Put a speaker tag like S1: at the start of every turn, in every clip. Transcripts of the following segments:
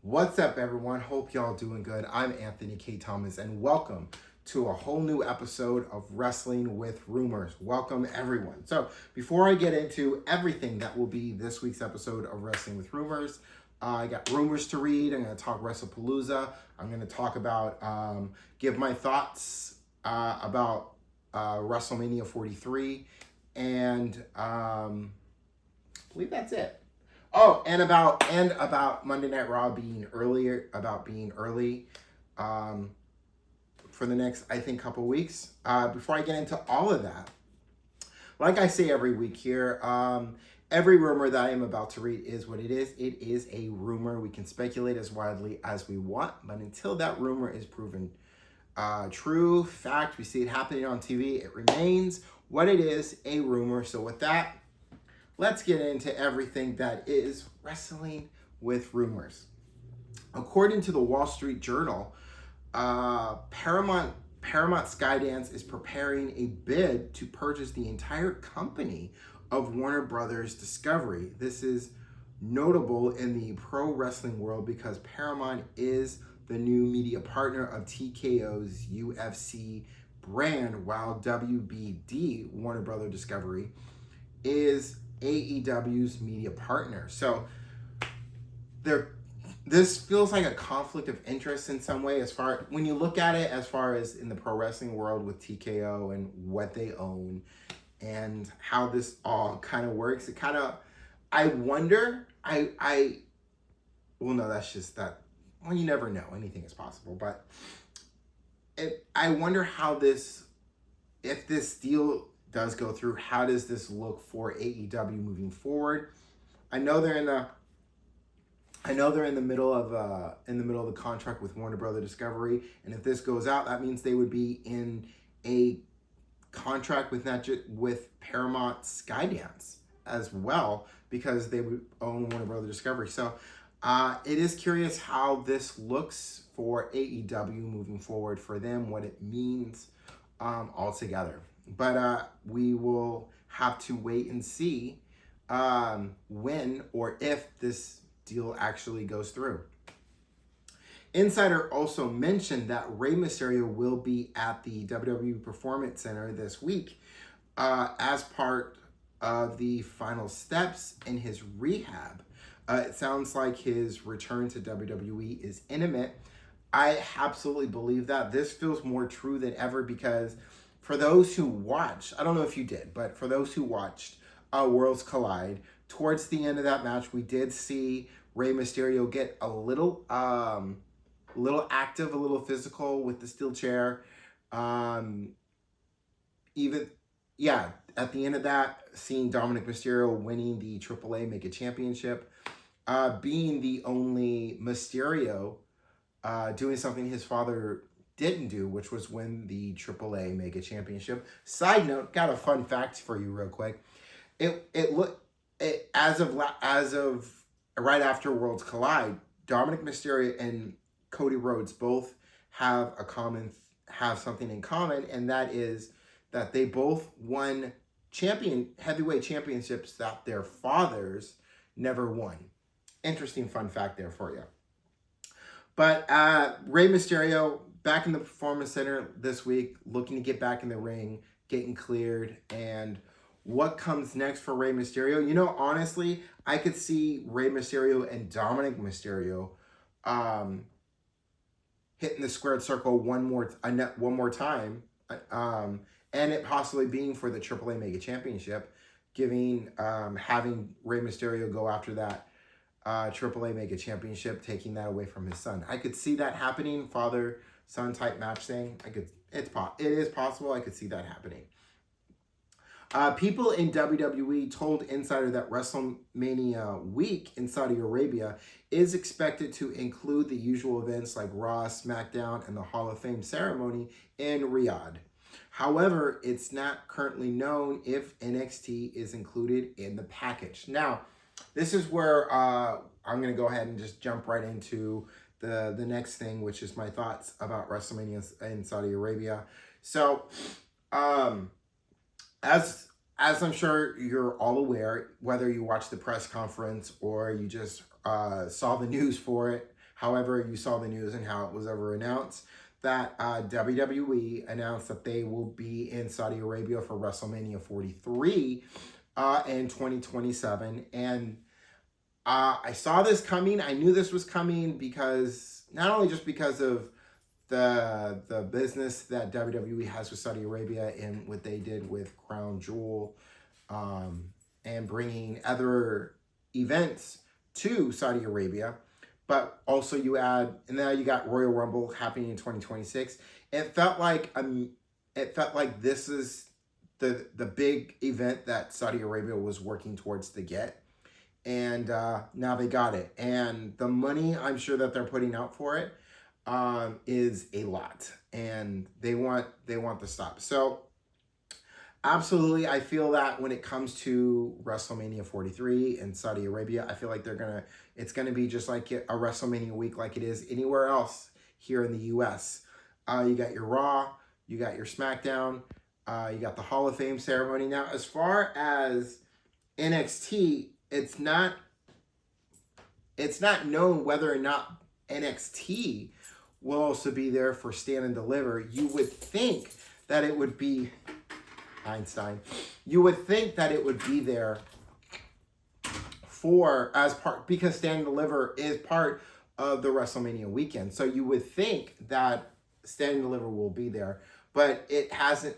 S1: What's up, everyone? Hope y'all doing good. I'm Anthony K. Thomas, and welcome to a whole new episode of Wrestling with Rumors. Welcome, everyone. So, before I get into everything that will be this week's episode of Wrestling with Rumors, I got rumors to read. I'm going to talk Wrestlepalooza. I'm going to talk about, give my thoughts about WrestleMania 43, and I believe that's it. Oh, and about Monday Night Raw being earlier, about being early, for the next, I think, couple weeks. Before I get into all of that, like I say every week here, every rumor that I am about to read is what it is. It is a rumor. We can speculate as widely as we want, but until that rumor is proven true, fact, we see it happening on TV, it remains what it is, a rumor. So with that, let's get into everything that is wrestling with rumors. According to the Wall Street Journal, Paramount Skydance is preparing a bid to purchase the entire company of Warner Brothers Discovery. This is notable in the pro wrestling world because Paramount is the new media partner of TKO's UFC brand, while WBD, Warner Brothers Discovery, is AEW's media partner. So this feels like a conflict of interest in some way, as far when you look at it, as far as in the pro wrestling world with TKO and what they own and how this all kind of works. It kind of, I wonder, well, no, that's just that. Well, you never know. Anything is possible, but I wonder how this, if this deal does go through, how does this look for AEW moving forward? I know they're in the middle of the contract with Warner Brothers Discovery, and if this goes out, that means they would be in a contract with with Paramount Skydance as well, because they would own Warner Brothers Discovery. So it is curious how this looks for AEW moving forward for them, what it means altogether. But we will have to wait and see when or if this deal actually goes through. Insider also mentioned that Rey Mysterio will be at the WWE Performance Center this week as part of the final steps in his rehab. It sounds like his return to WWE is imminent. I absolutely believe that. This feels more true than ever because for those who watched, I don't know if you did, but for those who watched Worlds Collide, towards the end of that match, we did see Rey Mysterio get a little active, a little physical with the steel chair. At the end of that, seeing Dominic Mysterio winning the AAA Mega Championship, being the only Mysterio doing something his father didn't do, which was win the AAA Mega Championship. Side note, got a fun fact for you real quick. As of right after Worlds Collide, Dominic Mysterio and Cody Rhodes both have something in common, and that is that they both won heavyweight championships that their fathers never won. Interesting fun fact there for you. But Rey Mysterio back in the Performance Center this week, looking to get back in the ring, getting cleared, and what comes next for Rey Mysterio? You know, honestly, I could see Rey Mysterio and Dominic Mysterio hitting the squared circle one more time, and it possibly being for the AAA Mega Championship, having Rey Mysterio go after that AAA Mega Championship, taking that away from his son. I could see that happening, father-son type match thing. It is possible. I could see that happening. People in WWE told Insider that WrestleMania week in Saudi Arabia is expected to include the usual events like Raw, SmackDown, and the Hall of Fame ceremony in Riyadh. However, it's not currently known if NXT is included in the package. Now, this is where I'm going to go ahead and just jump right into the next thing, which is my thoughts about WrestleMania in Saudi Arabia. So, as I'm sure you're all aware, whether you watched the press conference or you just saw the news for it, However, you saw the news and how it was ever announced that WWE announced that they will be in Saudi Arabia for WrestleMania 43 in 2027. And I saw this coming. I knew this was coming because not only just because of the business that WWE has with Saudi Arabia and what they did with Crown Jewel, and bringing other events to Saudi Arabia, but also you add, and now you got Royal Rumble happening in 2026. It felt like this is the big event that Saudi Arabia was working towards to get, and now they got it. And the money I'm sure that they're putting out for it is a lot, and they want the stop. So absolutely, I feel that when it comes to WrestleMania 43 in Saudi Arabia, I feel like it's gonna be just like a WrestleMania week like it is anywhere else here in the US. You got your Raw, you got your SmackDown, you got the Hall of Fame ceremony. Now, as far as NXT, it's not known whether or not NXT will also be there for Stand and Deliver. You would think that it would be Einstein. You would think that it would be there because Stand and Deliver is part of the WrestleMania weekend. So you would think that Stand and Deliver will be there, but it hasn't.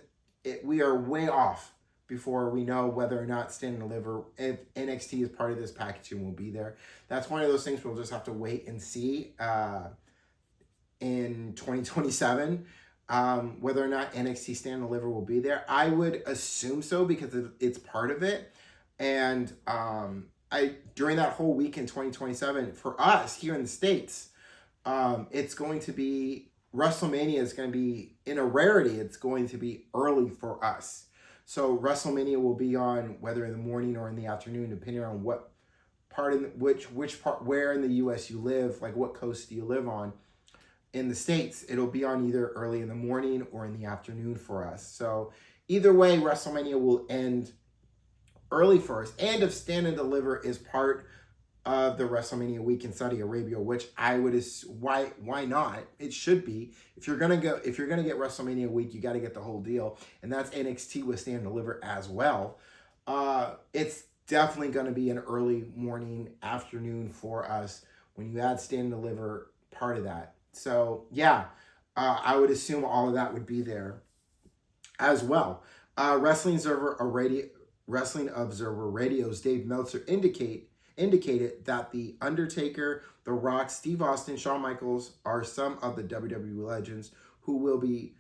S1: We are way off before we know whether or not Stand and Deliver, if NXT is part of this packaging, will be there. That's one of those things we'll just have to wait and see in 2027. Whether or not NXT Stand and Deliver will be there. I would assume so because it's part of it. And during that whole week in 2027, for us here in the States, it's going to be, WrestleMania is going to be, in a rarity, it's going to be early for us. So WrestleMania will be on whether in the morning or in the afternoon, depending on what part, which part, where in the US you live, like what coast do you live on. In the States, it'll be on either early in the morning or in the afternoon for us. So either way, WrestleMania will end early for us. And if Stand and Deliver is part of the WrestleMania week in Saudi Arabia, which I would, why not? It should be. If you're gonna get WrestleMania week, you got to get the whole deal, and that's NXT with Stand and Deliver as well. It's definitely going to be an early morning, afternoon for us when you add Stand and Deliver part of that. So yeah, I would assume all of that would be there as well. Wrestling Observer Radio's Dave Meltzer indicated that The Undertaker, The Rock, Steve Austin, Shawn Michaels are some of the WWE legends who will be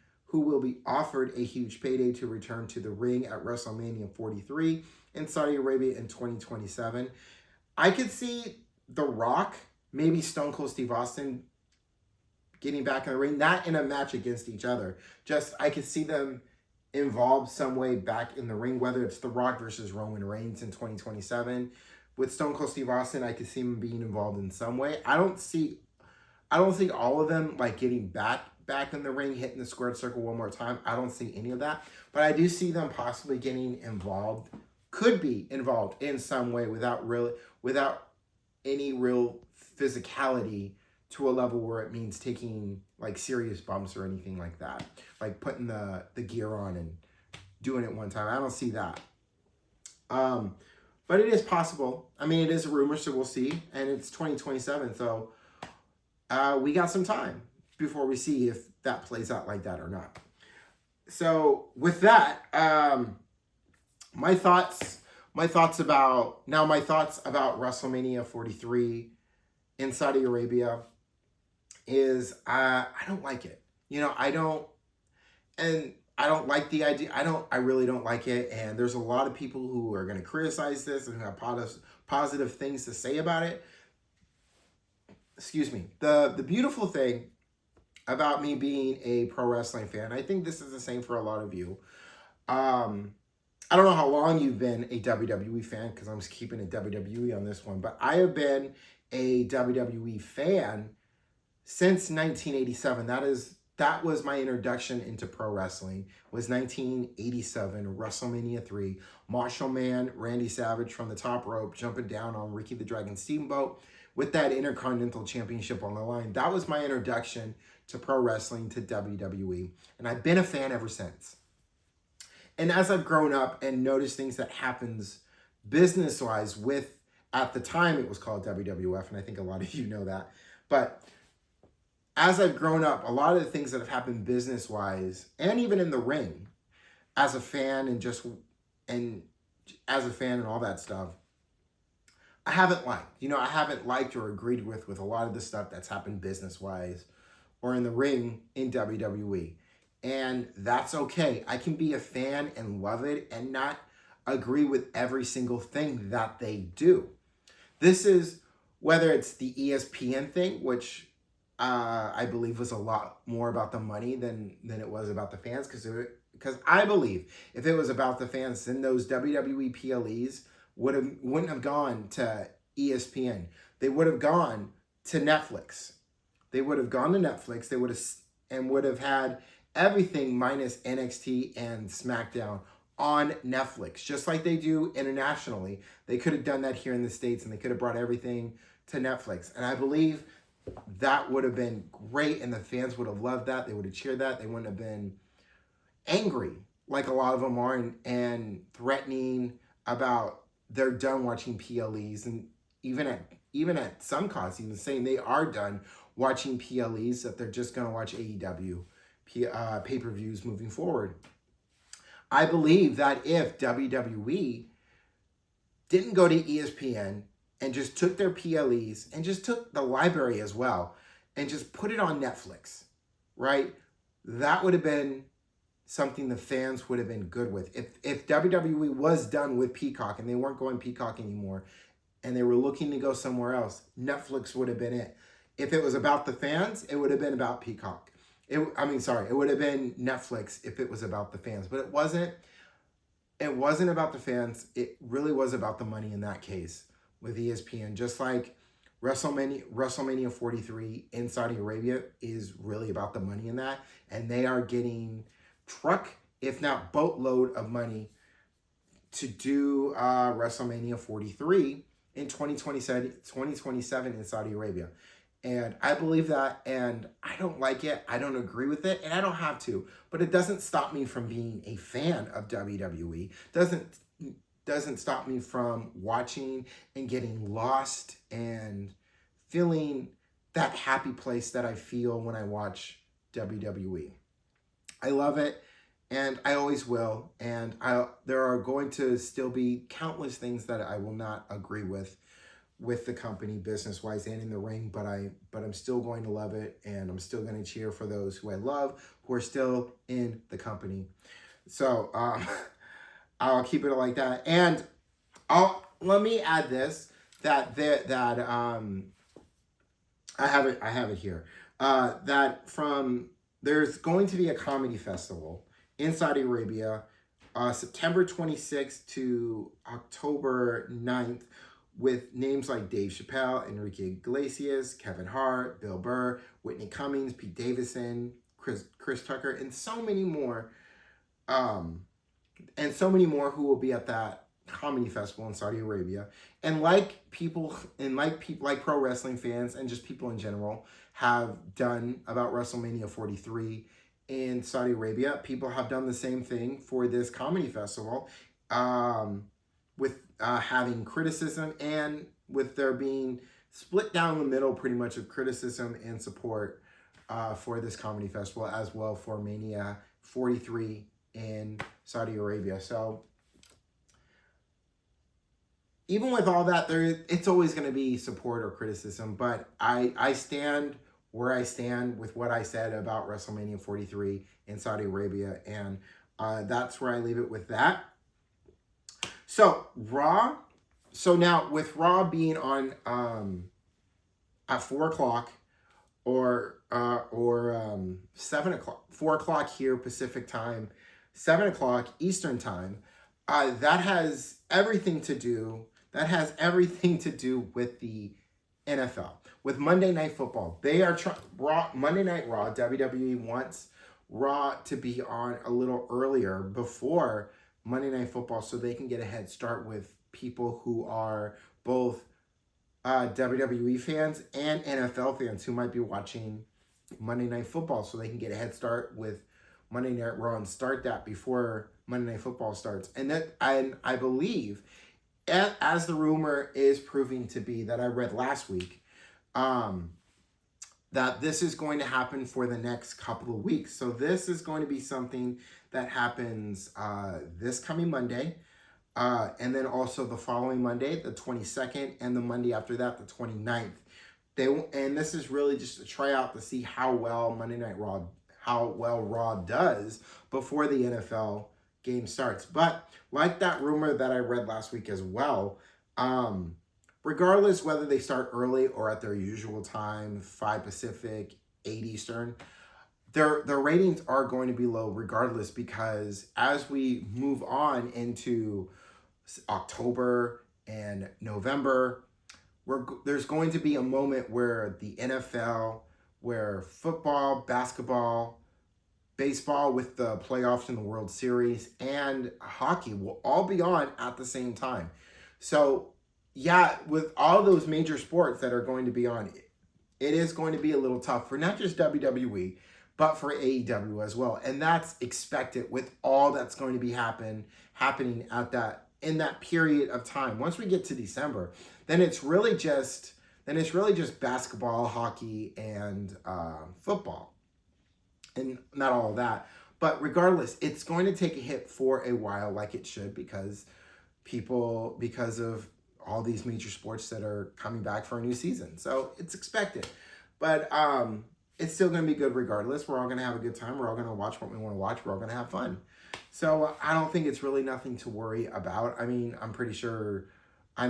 S1: offered a huge payday to return to the ring at WrestleMania 43 in Saudi Arabia in 2027. I could see The Rock, maybe Stone Cold Steve Austin getting back in the ring, not in a match against each other. Just, I could see them involved some way back in the ring, whether it's The Rock versus Roman Reigns in 2027. With Stone Cold Steve Austin, I could see him being involved in some way. I don't see all of them like getting back in the ring, hitting the squared circle one more time. I don't see any of that. But I do see them possibly getting involved, could be involved in some way without any real physicality to a level where it means taking like serious bumps or anything like that. Like putting the gear on and doing it one time. I don't see that. But it is possible. I mean, it is a rumor, so we'll see. And it's 2027, so we got some time before we see if that plays out like that or not. So with that, my thoughts about WrestleMania 43 in Saudi Arabia is I don't like it. I don't like the idea. I really don't like it. And there's a lot of people who are going to criticize this and have positive things to say about it. Excuse me. The beautiful thing about me being a pro wrestling fan, I think this is the same for a lot of you. I don't know how long you've been a WWE fan, because I'm just keeping it WWE on this one, but I have been a WWE fan since 1987. That was my introduction into pro wrestling, was 1987, WrestleMania 3. Marshall Man, Randy Savage from the top rope, jumping down on Ricky the Dragon Steamboat with that Intercontinental Championship on the line. That was my introduction to pro wrestling, to WWE. And I've been a fan ever since. And as I've grown up and noticed things that happens business-wise with, at the time it was called WWF, and I think a lot of you know that. But as I've grown up, a lot of the things that have happened business-wise, and even in the ring, as a fan and all that stuff, I haven't liked. I haven't liked or agreed with a lot of the stuff that's happened business-wise or in the ring in WWE. And that's okay. I can be a fan and love it and not agree with every single thing that they do. This is whether it's the ESPN thing, which I believe was a lot more about the money than it was about the fans, because I believe if it was about the fans, then those WWE PLEs wouldn't have gone to ESPN. They would have gone to Netflix. They would have gone to Netflix. They would have had everything minus NXT and SmackDown on Netflix, just like they do internationally. They could have done that here in the States, and they could have brought everything to Netflix. And I believe that would have been great, and the fans would have loved that. They would have cheered that. They wouldn't have been angry like a lot of them are and threatening about they're done watching PLEs, and even at some costs, even saying they are done watching PLEs, that they're just going to watch AEW pay-per-views moving forward. I believe that if WWE didn't go to ESPN and just took their PLEs and just took the library as well and just put it on Netflix, right? That would have been something the fans would have been good with. If WWE was done with Peacock and they weren't going Peacock anymore and they were looking to go somewhere else, Netflix would have been it. If it was about the fans, it would have been about Peacock. It would have been Netflix if it was about the fans, but it wasn't. It wasn't about the fans. It really was about the money in that case with ESPN. Just like WrestleMania 43 in Saudi Arabia is really about the money in that, and they are getting truck, if not boatload of money to do WrestleMania 43 in 2027 in Saudi Arabia. And I believe that, and I don't like it, I don't agree with it, and I don't have to. But it doesn't stop me from being a fan of WWE. Doesn't stop me from watching and getting lost and feeling that happy place that I feel when I watch WWE. I love it, and I always will. And there are going to still be countless things that I will not agree with the company business-wise and in the ring, but I'm still going to love it, and I'm still going to cheer for those who I love, who are still in the company. So I'll keep it like that. And let me add this, that I have it here. There's going to be a comedy festival in Saudi Arabia, September 26th to October 9th, with names like Dave Chappelle, Enrique Iglesias, Kevin Hart, Bill Burr, Whitney Cummings, Pete Davidson, Chris Tucker, and so many more. Who will be at that comedy festival in Saudi Arabia. And like pro wrestling fans and just people in general have done about WrestleMania 43 in Saudi Arabia, people have done the same thing for this comedy festival, with having criticism and with there being split down the middle pretty much of criticism and support for this comedy festival, as well for Mania 43 in Saudi Arabia. So even with all that, it's always going to be support or criticism, but I stand where I stand with what I said about WrestleMania 43 in Saudi Arabia, and that's where I leave it with that. So Raw. So now with Raw being on at 4 o'clock or 7 o'clock, 4 o'clock here Pacific time, 7 o'clock Eastern time, that has everything to do with the NFL, with Monday Night Football. They are Monday Night Raw. WWE wants Raw to be on a little earlier before Monday Night Football, so they can get a head start with people who are both WWE fans and NFL fans who might be watching Monday Night Football so they can get a head start with Monday Night Raw and start that before Monday Night Football starts. And that I believe, as the rumor is proving to be that I read last week, that this is going to happen for the next couple of weeks. So this is going to be something that happens this coming Monday, and then also the following Monday, the 22nd, and the Monday after that, the 29th. And this is really just a tryout to see how well Raw does before the NFL game starts. But like that rumor that I read last week as well, regardless whether they start early or at their usual time, 5 Pacific, 8 Eastern, their ratings are going to be low regardless, because as we move on into October and November, there's going to be a moment where the NFL, where football, basketball, baseball with the playoffs in the World Series, and hockey will all be on at the same time. So yeah, with all those major sports that are going to be on, it is going to be a little tough for not just WWE, but for AEW as well. And that's expected with all that's going to be happening in that period of time. Once we get to December, then it's really just basketball, hockey, and football, and not all of that. But regardless, it's going to take a hit for a while, like it should, because of all these major sports that are coming back for a new season. So it's expected. But it's still going to be good regardless. We're all going to have a good time. We're all going to watch what we want to watch. We're all going to have fun. So I don't think it's really nothing to worry about. I mean, I'm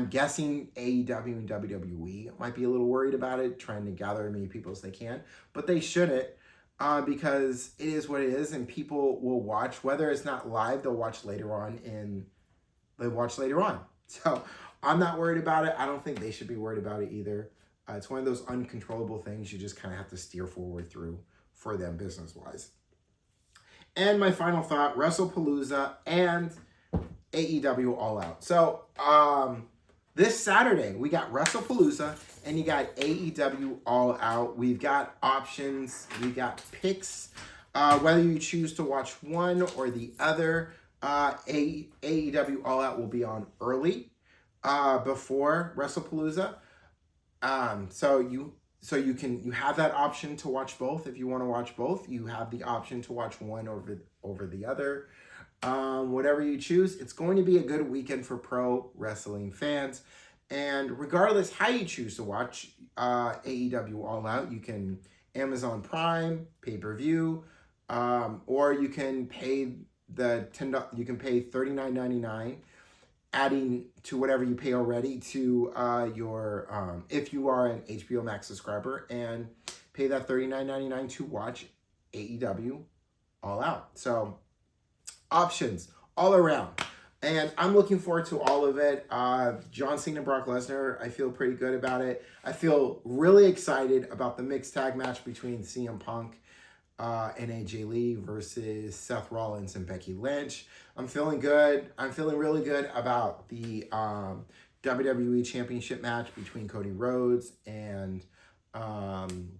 S1: guessing AEW and WWE might be a little worried about it, trying to gather as many people as they can. But they shouldn't, because it is what it is, and people will watch. Whether it's not live, they'll watch later on. So I'm not worried about it. I don't think they should be worried about it either. It's one of those uncontrollable things you just kind of have to steer forward through for them business-wise. And my final thought, Wrestlepalooza and AEW All Out. So this Saturday, we got Wrestlepalooza and you got AEW All Out. We've got options. We got picks. Whether you choose to watch one or the other, AEW All Out will be on early before Wrestlepalooza. So you have that option to watch both. If you want to watch both, you have the option to watch one over the other. Whatever you choose, it's going to be a good weekend for pro wrestling fans. And regardless how you choose to watch AEW All Out, you can Amazon Prime, pay-per-view, or you can pay you can pay $39.99, adding to whatever you pay already to your if you are an HBO Max subscriber, and pay that $39.99 to watch AEW All Out. So options all around, and I'm looking forward to all of it. John Cena, Brock Lesnar, I feel pretty good about it. I feel really excited about the mixed tag match between CM Punk and AJ Lee versus Seth Rollins and Becky Lynch. I'm feeling good. I'm feeling really good about the WWE Championship match between Cody Rhodes and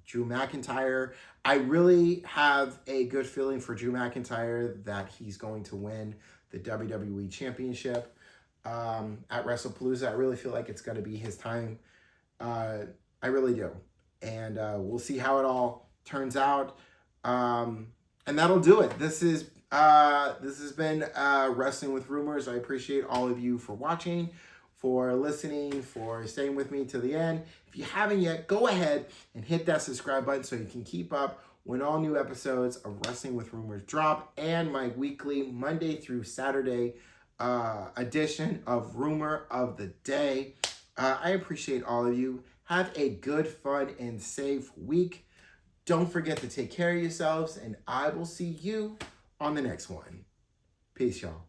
S1: Drew McIntyre. I really have a good feeling for Drew McIntyre that he's going to win the WWE Championship at Wrestlepalooza. I really feel like it's going to be his time. I really do. And we'll see how it all turns out. And that'll do it. This has been Wrestling with Rumors. I appreciate all of you for watching, for listening, for staying with me to the end. If you haven't yet, go ahead and hit that subscribe button so you can keep up when all new episodes of Wrestling with Rumors drop, and my weekly Monday through Saturday edition of Rumor of the Day. I appreciate all of you. Have a good, fun, and safe week. Don't forget to take care of yourselves, and I will see you on the next one. Peace, y'all.